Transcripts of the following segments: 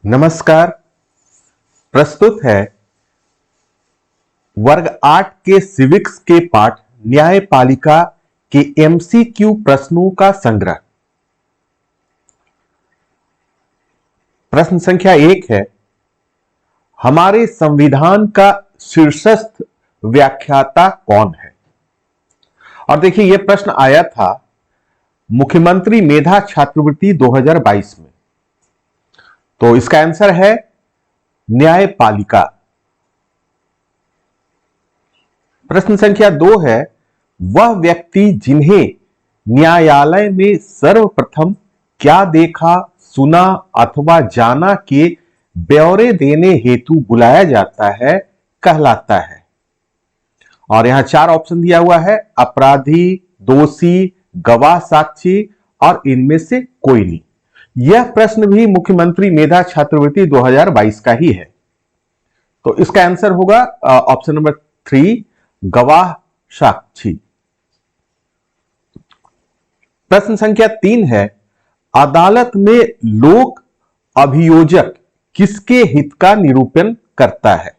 नमस्कार। प्रस्तुत है वर्ग 8 के सिविक्स के पाठ न्यायपालिका के एमसीक्यू प्रश्नों का संग्रह। प्रश्न संख्या 1 है, हमारे संविधान का शीर्षस्थ व्याख्याता कौन है? और देखिए यह प्रश्न आया था मुख्यमंत्री मेधा छात्रवृत्ति 2022 में। तो इसका आंसर है न्यायपालिका। प्रश्न संख्या 2 है, वह व्यक्ति जिन्हें न्यायालय में सर्वप्रथम क्या देखा, सुना अथवा जाना के ब्यौरे देने हेतु बुलाया जाता है कहलाता है। और यहां 4 ऑप्शन दिया हुआ है, अपराधी, दोषी, गवाह साक्षी और इनमें से कोई नहीं। यह प्रश्न भी मुख्यमंत्री मेधा छात्रवृत्ति 2022 का ही है। तो इसका आंसर होगा ऑप्शन नंबर 3, गवाह साक्षी। प्रश्न संख्या 3 है, अदालत में लोक अभियोजक किसके हित का निरूपण करता है?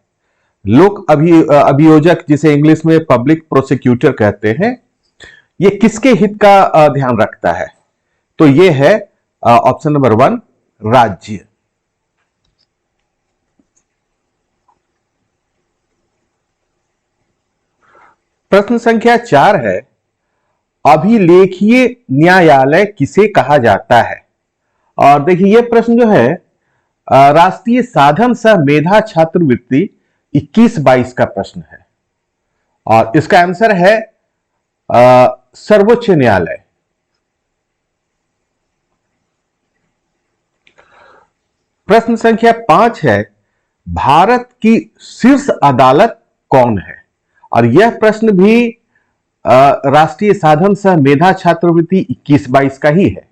लोक अभियोजक, जिसे इंग्लिश में पब्लिक प्रोसिक्यूटर कहते हैं, यह किसके हित का ध्यान रखता है? तो यह है ऑप्शन नंबर 1, राज्य। प्रश्न संख्या 4 है, अभिलेखीय न्यायालय किसे कहा जाता है? और देखिए यह प्रश्न जो है राष्ट्रीय साधन सह मेधा छात्रवृत्ति 21-22 का प्रश्न है और इसका आंसर है सर्वोच्च न्यायालय। प्रश्न संख्या 5 है, भारत की शीर्ष अदालत कौन है? और यह प्रश्न भी राष्ट्रीय साधन सह मेधा छात्रवृत्ति 21-22 का ही है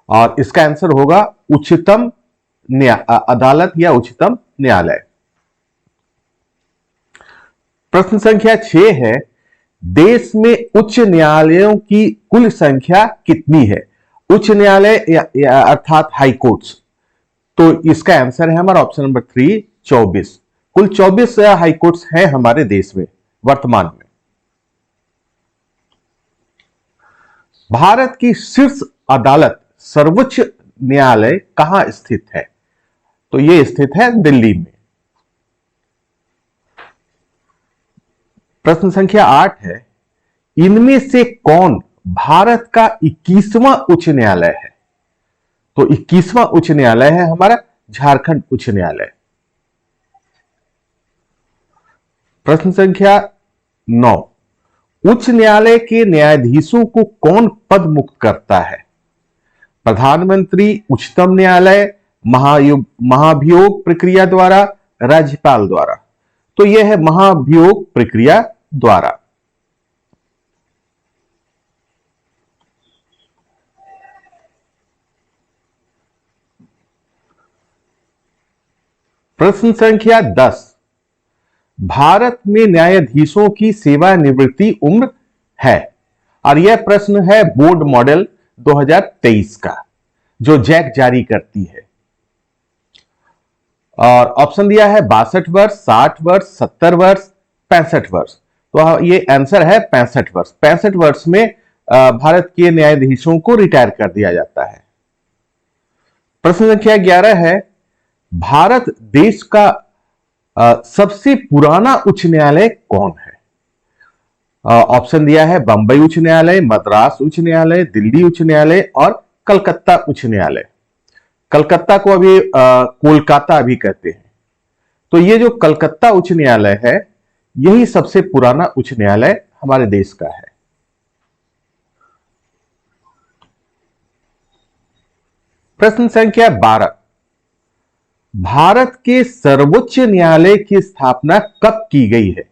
और इसका आंसर होगा उच्चतम अदालत या उच्चतम न्यायालय। प्रश्न संख्या 6 है, देश में उच्च न्यायालयों की कुल संख्या कितनी है? उच्च न्यायालय अर्थात हाई कोर्ट्स। तो इसका आंसर है हमारा ऑप्शन नंबर 3, 24। कुल 24 हाई कोर्ट्स हैं हमारे देश में वर्तमान में। भारत की शीर्ष अदालत सर्वोच्च न्यायालय कहां स्थित है? तो यह स्थित है दिल्ली में। प्रश्न संख्या 8 है, इनमें से कौन भारत का 21वां उच्च न्यायालय है? तो 21वां उच्च न्यायालय है हमारा झारखंड उच्च न्यायालय। प्रश्न संख्या 9, उच्च न्यायालय के न्यायाधीशों को कौन पद मुक्त करता है? प्रधानमंत्री, उच्चतम न्यायालय, महाभियोग प्रक्रिया द्वारा, राज्यपाल द्वारा। तो यह है महाभियोग प्रक्रिया द्वारा। प्रश्न संख्या 10, भारत में न्यायाधीशों की सेवानिवृत्ति उम्र है? और यह प्रश्न है बोर्ड मॉडल 2023 का जो जैक जारी करती है और ऑप्शन दिया है 62 वर्ष, 60 वर्ष, 70 वर्ष, 65 वर्ष। तो ये आंसर है 65 वर्ष। 65 वर्ष में भारत के न्यायाधीशों को रिटायर कर दिया जाता है। प्रश्न संख्या 11 है, भारत देश का सबसे पुराना उच्च न्यायालय कौन है? ऑप्शन दिया है बंबई उच्च न्यायालय, मद्रास उच्च न्यायालय, दिल्ली उच्च न्यायालय और कलकत्ता उच्च न्यायालय। कलकत्ता को अभी कोलकाता भी कहते हैं। तो ये जो कलकत्ता उच्च न्यायालय है यही सबसे पुराना उच्च न्यायालय हमारे देश का है। प्रश्न संख्या 12, भारत के सर्वोच्च न्यायालय की स्थापना कब की गई है?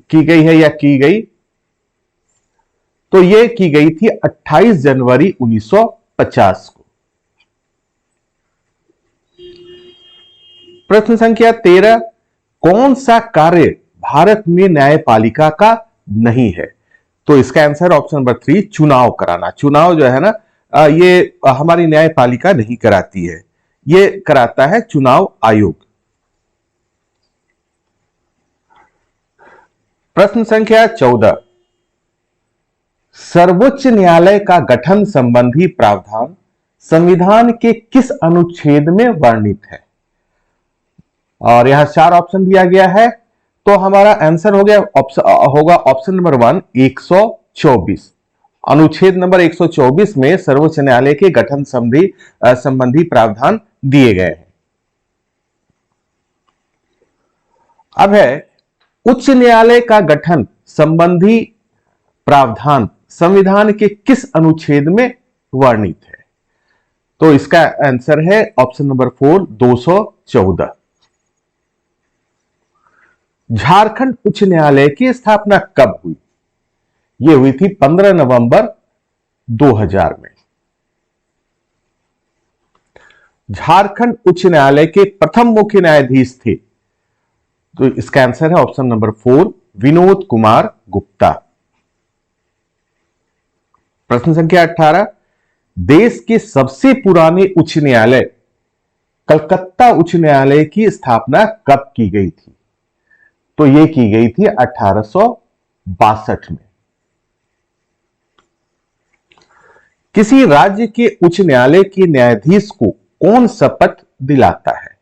की गई? तो यह की गई थी 28 जनवरी 1950 को। प्रश्न संख्या 13, कौन सा कार्य भारत में न्यायपालिका का नहीं है? तो इसका आंसर ऑप्शन नंबर 3, चुनाव कराना। चुनाव जो है ना ये हमारी न्यायपालिका नहीं कराती है, ये कराता है चुनाव आयोग। प्रश्न संख्या 14, सर्वोच्च न्यायालय का गठन संबंधी प्रावधान संविधान के किस अनुच्छेद में वर्णित है? और यहां 4 ऑप्शन दिया गया है, तो हमारा आंसर होगा ऑप्शन नंबर 1, 124। अनुच्छेद नंबर 124 में सर्वोच्च न्यायालय के गठन संबंधी प्रावधान दिए गए हैं। अब है उच्च न्यायालय का गठन संबंधी प्रावधान संविधान के किस अनुच्छेद में वर्णित है? तो इसका आंसर है ऑप्शन नंबर 4, 214। झारखंड उच्च न्यायालय की स्थापना कब हुई? यह हुई थी 15 नवंबर 2000 में। झारखंड उच्च न्यायालय के प्रथम मुख्य न्यायाधीश थे, तो इसका आंसर है ऑप्शन नंबर 4, विनोद कुमार गुप्ता। प्रश्न संख्या 18, देश के सबसे पुराने उच्च न्यायालय कलकत्ता उच्च न्यायालय की स्थापना कब की गई थी? तो यह की गई थी 1862 में। किसी राज्य के उच्च न्यायालय के न्यायाधीश को कौन शपथ दिलाता है?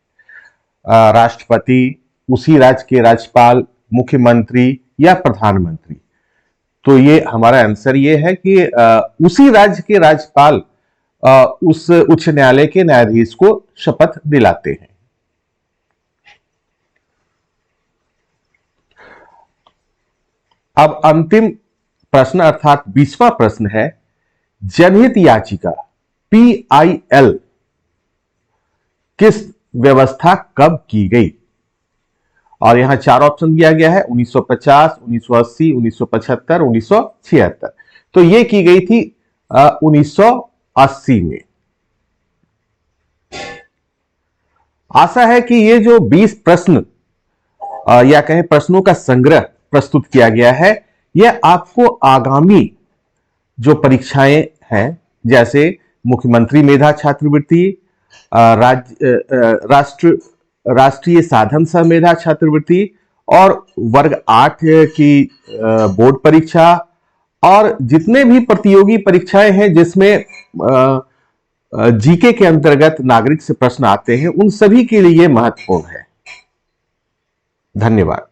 राष्ट्रपति, उसी राज्य के राज्यपाल, मुख्यमंत्री या प्रधानमंत्री? तो ये हमारा आंसर ये है कि उसी राज्य के राज्यपाल उस उच्च न्यायालय के न्यायाधीश को शपथ दिलाते हैं। अब अंतिम प्रश्न अर्थात 20वां प्रश्न है, जनहित याचिका PIL किस व्यवस्था कब की गई? और यहां 4 ऑप्शन दिया गया है, 1950, 1980, 1975, 1976। तो यह की गई थी 1980 में। आशा है कि ये जो 20 प्रश्न या कहें प्रश्नों का संग्रह प्रस्तुत किया गया है, यह आपको आगामी जो परीक्षाएं हैं, जैसे मुख्यमंत्री मेधा छात्रवृत्ति, राष्ट्रीय साधन सह मेधा छात्रवृत्ति और वर्ग 8 की बोर्ड परीक्षा और जितने भी प्रतियोगी परीक्षाएं हैं जिसमें जीके के अंतर्गत नागरिक से प्रश्न आते हैं, उन सभी के लिए महत्वपूर्ण है। धन्यवाद।